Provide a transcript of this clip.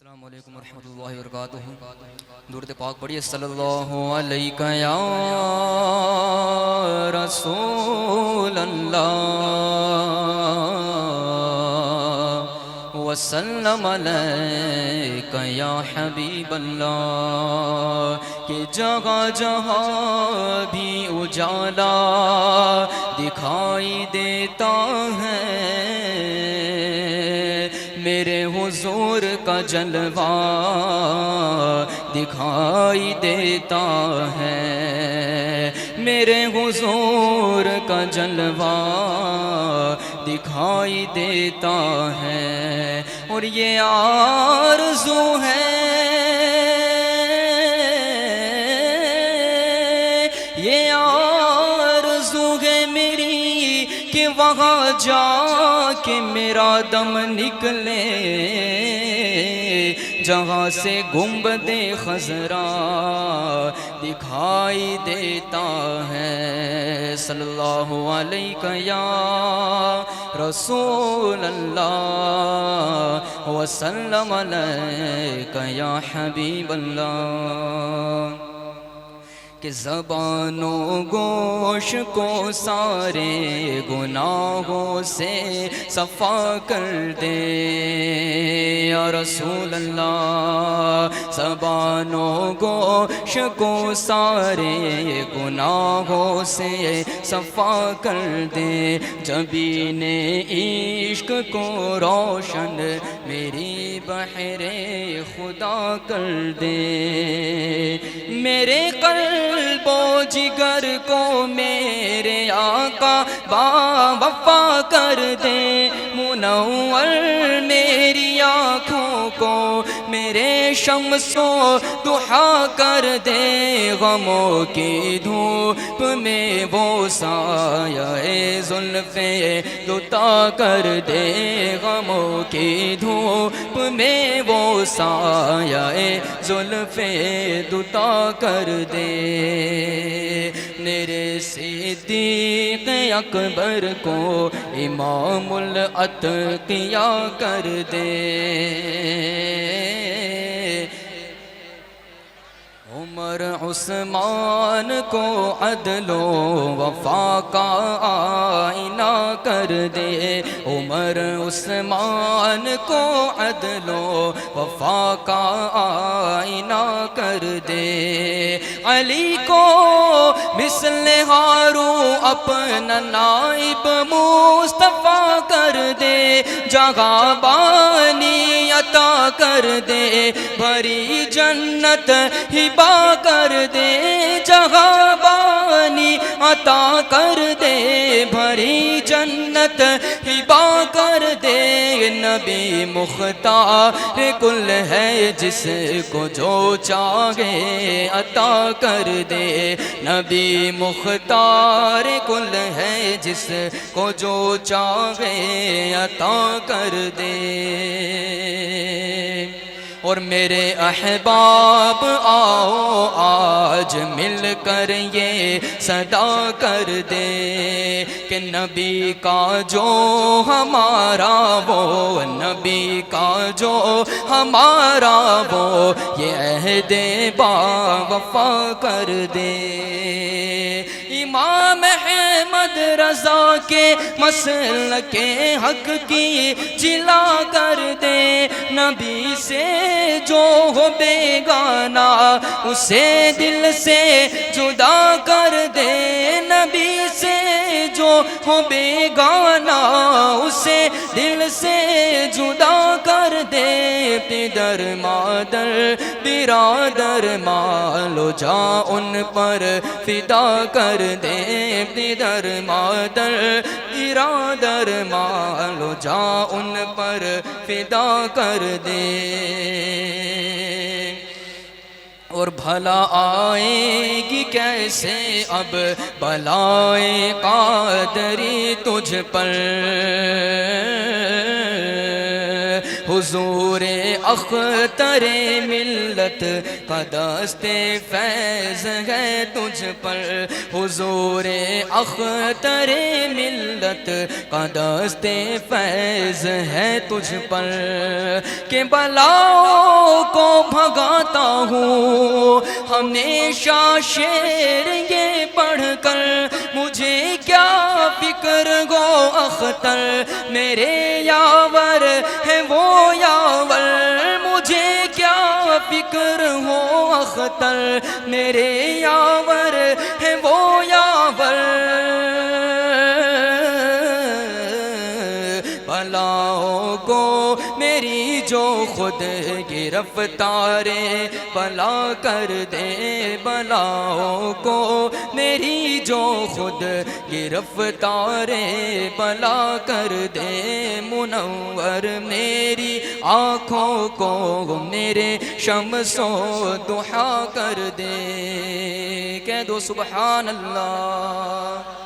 السلام علیکم ورحمۃ اللہ وبرکاتہ. درود پاک پڑھیے صلی اللہ علیہ یا رسول اللہ وسلم علیک یا حبیب اللہ. کہ جگہ جہاں بھی اجالا دکھائی دیتا ہے، میرے حضور کا جلوہ دکھائی دیتا ہے، میرے حضور کا جلوہ دکھائی دیتا ہے. اور یہ آرزو ہے، یہ آرزو ہے میری کہ وہاں جا کہ میرا دم نکلے، جہاں سے گنبد خضرا دکھائی دیتا ہے. صلی اللہ علیہ یا رسول اللہ وسلم علیک یا حبیب اللہ. کہ زبان و گوش کو سارے گناہوں سے صفا کر دے یا رسول اللہ. زبان و گوش کو سارے گناہوں سے صفا کر دے، جبین عشق کو روشن میری بحر خدا کر دے. میرے قلب و جگر کو میرے آقا با وفا کر دے، منور میری آنکھوں کو میرے شمس و ضحا کر دے. غموں کی دھوپ میں وہ سایہ زلف دوتا کر دے، غموں کی دھوپ میں وہ سایہ زلف دوتا کر دے. میرے صدیق اکبر کو امام الاتقیاء کر دے. عمر عثمان کو عدل و وفا کا آئینہ کر دے، عمر عثمان کو عدل و وفا کا آئینہ کر دے. علی کو مثل ہارون اپنا نائب مصطفیٰ کر دے، جگہ بانی عطا کر دے، بھری جنت ہبا کر دے، جگہ بانی عطا کر دے، بھری جنت ہبا کر دے. نبی مختار کل ہے جس کو جو چاہے عطا کر دے، نبی مختار کل ہے جس کو جو چاہے عطا کر دے. اور میرے احباب آؤ آج مل کر یہ صدا کر دے کہ نبی کا جو ہمارا وہ، نبی کا جو ہمارا وہ، یہ عہد با وفا کر دے. امام احمد رضا کے مسلک حق کی جلا کر دے، نبی سے جو ہو بیگانہ اسے دل سے جدا کر دے، نبی سے جو ہو بیگانہ اسے دل سے جدا کر دے. پدر مادر برادر مالو جا ان پر فدا کر دے، پدر مادر برادر مالو جا ان پر فدا کر دے. اور بھلا آئے گی کیسے اب بلائے قادری تجھ پر، حضور اختر ملت کا دست فیض ہے تجھ پر، حضور اختر ملت کا دست فیض ہے تجھ پر. کہ بلاؤ بھگاتا ہوں ہمیشہ شعر یہ پڑھ کر، مجھے کیا فکر گو اختر، میرے یاور ہے وہ یاور، مجھے کیا فکر ہو اختر، میرے یاور ہے وہ یاور، بلاؤں کو میری جو خود گرفتاریں بلا کر دے، بلاؤں کو میری جو خود گرفتاریں بلا کر دے، منور میری آنکھوں کو میرے شمس و ضحیٰ کر دے، کہہ دو سبحان اللہ۔